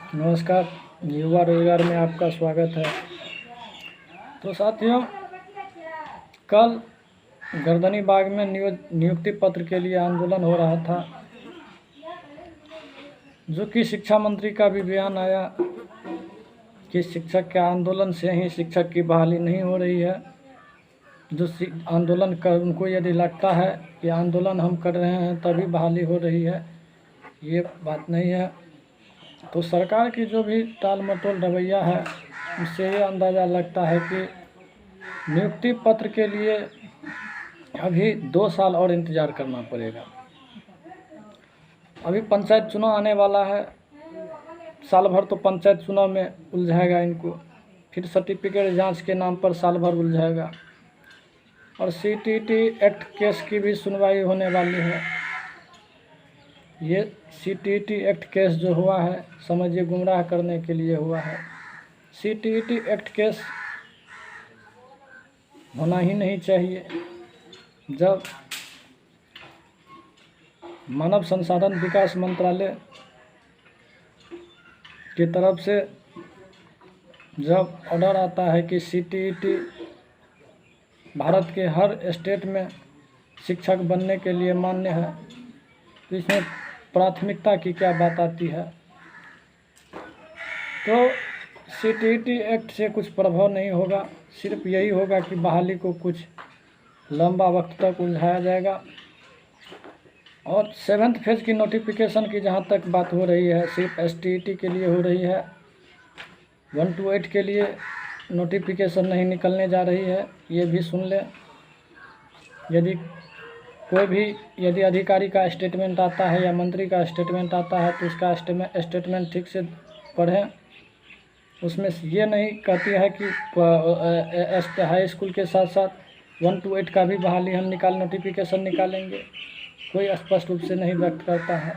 नमस्कार। युवा रोजगार में आपका स्वागत है। तो साथियों, कल गर्दनी बाग में नियुक्ति पत्र के लिए आंदोलन हो रहा था, जो कि शिक्षा मंत्री का भी बयान आया कि शिक्षक के आंदोलन से ही शिक्षक की बहाली नहीं हो रही है। जो आंदोलन कर उनको यदि लगता है कि आंदोलन हम कर रहे हैं तभी बहाली हो रही है, ये बात नहीं है। तो सरकार की जो भी टाल मटोल रवैया है, उससे ये अंदाज़ा लगता है कि नियुक्ति पत्र के लिए अभी 2 साल और इंतज़ार करना पड़ेगा। अभी पंचायत चुनाव आने वाला है, साल भर तो पंचायत चुनाव में उलझाएगा इनको, फिर सर्टिफिकेट जांच के नाम पर साल भर उलझाएगा, और सीटीईटी एक्ट केस की भी सुनवाई होने वाली है। ये सीटीईटी एक्ट केस जो हुआ है, समझिए गुमराह करने के लिए हुआ है। सीटीईटी एक्ट केस होना ही नहीं चाहिए। जब मानव संसाधन विकास मंत्रालय की तरफ से जब ऑर्डर आता है कि सीटीईटी भारत के हर स्टेट में शिक्षक बनने के लिए मान्य है, तो इसमें प्राथमिकता की क्या बात आती है। तो सीटीईटी एक्ट से कुछ प्रभाव नहीं होगा, सिर्फ यही होगा कि बहाली को कुछ लंबा वक्त तक उलझाया जाएगा। और 7th फेज की नोटिफिकेशन की जहाँ तक बात हो रही है, सिर्फ एसटीईटी के लिए हो रही है। 1 to 8 के लिए नोटिफिकेशन नहीं निकलने जा रही है, ये भी सुन लें। यदि अधिकारी का स्टेटमेंट आता है या मंत्री का स्टेटमेंट आता है, तो उसका स्टेटमेंट ठीक से पढ़ें। उसमें ये नहीं कहती है कि हाई स्कूल के साथ साथ 1 to 8 का भी बहाली हम नोटिफिकेशन निकालेंगे, कोई स्पष्ट रूप से नहीं व्यक्त करता है।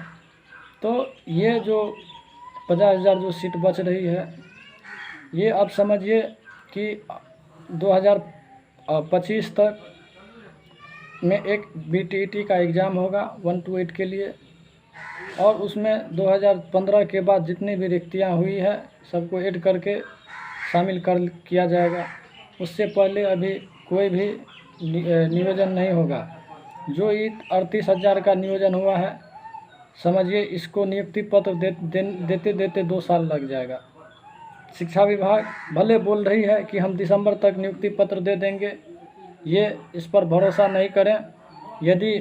तो ये जो 50,000 जो सीट बच रही है, ये अब समझिए कि 2025 तक में एक बीटीईटी का एग्ज़ाम होगा 1 to 8 के लिए, और उसमें 2015 के बाद जितनी भी रिक्तियाँ हुई है सबको ऐड करके शामिल किया जाएगा। उससे पहले अभी कोई भी नियोजन नहीं होगा। जो ये 38,000 का नियोजन हुआ है, समझिए इसको नियुक्ति पत्र देते 2 साल लग जाएगा। शिक्षा विभाग भले बोल रही है कि हम दिसंबर तक नियुक्ति पत्र दे देंगे, ये इस पर भरोसा नहीं करें। यदि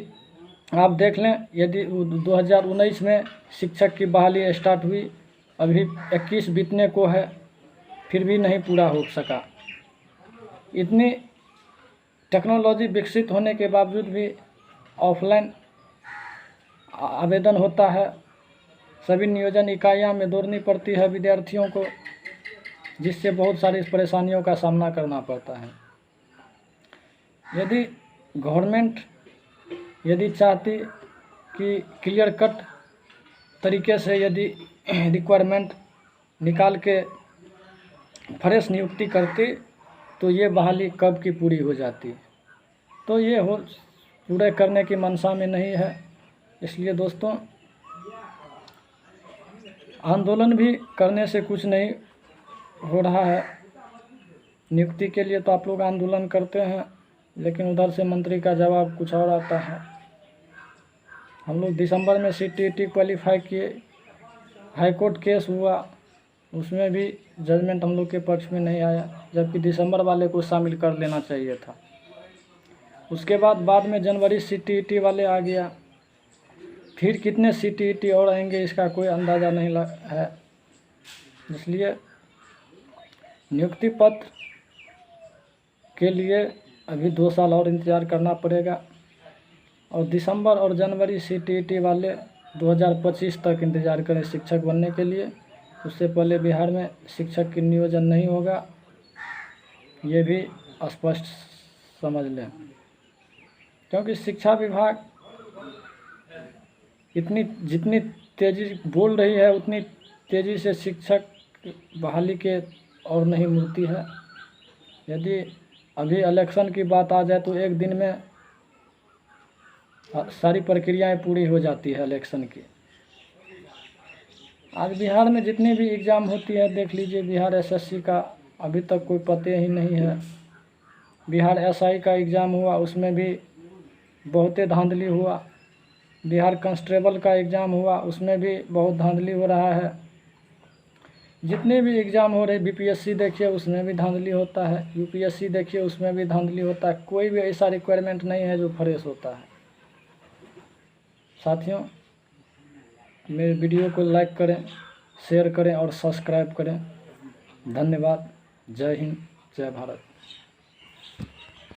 आप देख लें, यदि 2019 में शिक्षक की बहाली स्टार्ट हुई, अभी 21 बीतने को है, फिर भी नहीं पूरा हो सका। इतनी टेक्नोलॉजी विकसित होने के बावजूद भी ऑफलाइन आवेदन होता है। सभी नियोजन इकाइयाँ में दौड़नी पड़ती है विद्यार्थियों को, जिससे बहुत सारी परेशानियों का सामना करना पड़ता है। यदि गवर्नमेंट चाहती कि क्लियर कट तरीके से यदि रिक्वायरमेंट निकाल के फ्रेश नियुक्ति करती, तो ये बहाली कब की पूरी हो जाती। तो ये पूरे करने की मंशा में नहीं है। इसलिए दोस्तों, आंदोलन भी करने से कुछ नहीं हो रहा है। नियुक्ति के लिए तो आप लोग आंदोलन करते हैं, लेकिन उधर से मंत्री का जवाब कुछ और आता है। हम लोग दिसंबर में सीटीईटी क्वालिफाई किए, हाई कोर्ट केस हुआ, उसमें भी जजमेंट हम लोग के पक्ष में नहीं आया, जबकि दिसंबर वाले को शामिल कर लेना चाहिए था। उसके बाद में जनवरी सीटीईटी वाले आ गया, फिर कितने सीटीईटी और आएंगे इसका कोई अंदाज़ा नहीं है। इसलिए नियुक्ति पत्र के लिए अभी 2 साल और इंतज़ार करना पड़ेगा, और दिसंबर और जनवरी सीटीईटी वाले 2025 तक इंतज़ार करें शिक्षक बनने के लिए। उससे पहले बिहार में शिक्षक की नियोजन नहीं होगा, ये भी स्पष्ट समझ लें। क्योंकि शिक्षा विभाग जितनी तेज़ी बोल रही है, उतनी तेज़ी से शिक्षक बहाली के और नहीं मिलती है। यदि अभी इलेक्शन की बात आ जाए तो एक दिन में सारी प्रक्रियाएं पूरी हो जाती है इलेक्शन की। आज बिहार में जितनी भी एग्ज़ाम होती है देख लीजिए, बिहार एसएससी का अभी तक कोई पते ही नहीं है। बिहार एसआई का एग्ज़ाम हुआ, उसमें भी बहुते धांधली हुआ। बिहार कांस्टेबल का एग्ज़ाम हुआ, उसमें भी बहुत धांधली हो रहा है। जितने भी एग्ज़ाम हो रहे, बीपीएससी देखिए उसमें भी धांधली होता है, यूपीएससी देखिए उसमें भी धांधली होता है। कोई भी ऐसा रिक्वायरमेंट नहीं है जो फ्रेश होता है। साथियों, मेरे वीडियो को लाइक करें, शेयर करें और सब्सक्राइब करें। धन्यवाद। जय हिंद, जय भारत।